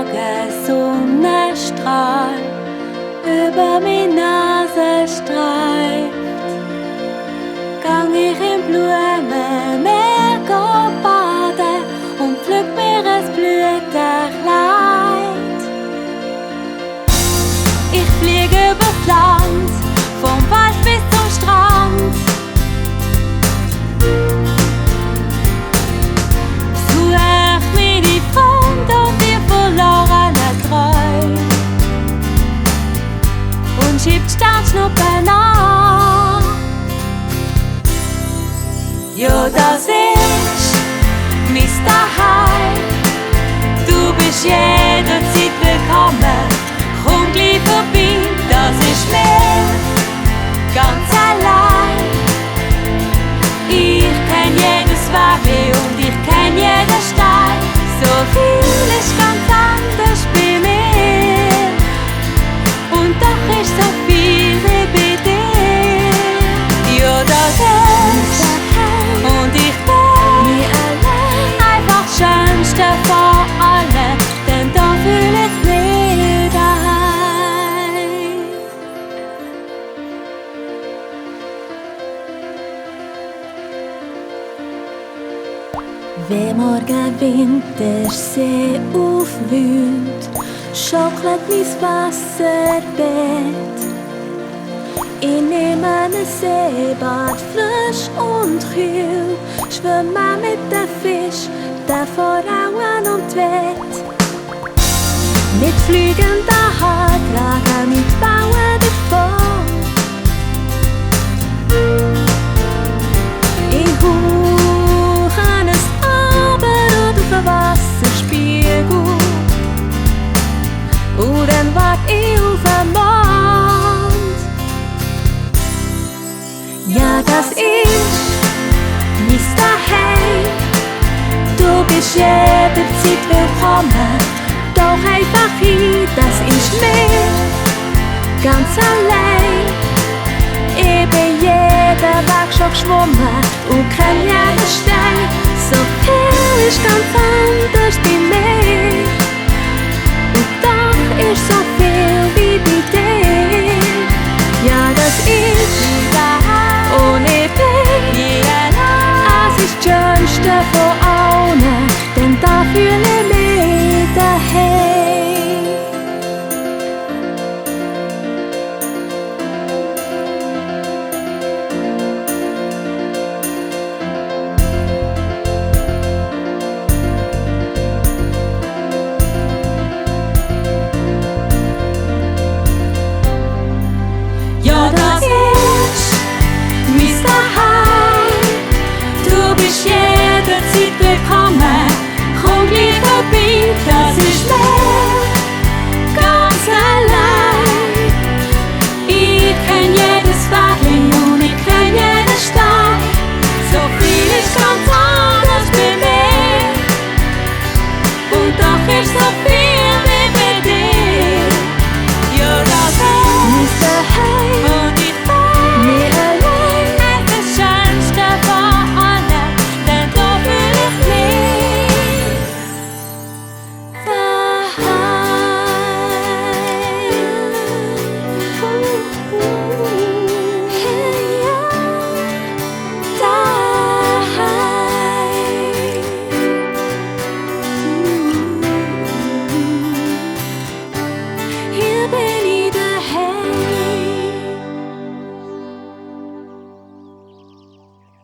Morgensonnenstrahl über meine Nase streift, gang ich im Blumenmeer baden und pflück mir ein Blütenkleid. Ich fliege übers Land, vom Wald bis zum Strand. Such mir die Freunde und die verlorenen Träume und schieb die Sternschnuppen an. Ja, das ist mein Daheim. Du bist jederzeit willkommen. Komm gleich vorbei, das ist mir ganz allein. Ich kenn jedes Wege und ich kenn jeden Stein. So viel ist ganz anders bei mir und doch ist so viel wie bei dir. Ja, das ist und ich bin einfach das Schönste von allen, denn da fühl ich mich daheim. Wenn morgen Wintersee aufwühlt, schaukelt mein Wasserbett. Ich nehme ein Seebad, frisch und kühl, schwimme mit den Fisch, der Frauen und Wett. Mit fliegender Haar tragen mit Bauen davon. Ich huche es aber auf den Wasserspiegel und dann wart ich auf den Mond. Ja, das ist mein Daheim. Du bist jederzeit willkommen. Doch einfach hin, das ist mir ganz allein. Ich bin jeden Weg schon geschwommen und kenn jeden Stein. So viel ist ganz anders bei mir und doch ist so viel wie bei dir. Ja, das ist und ich bin es ist das Schönste von allen, denn da fühle ich mich daheim. Ja, das ist mein Daheim. Du bist jederzeit willkommen. Komm gleich vorbei, das ist mir ganz allein.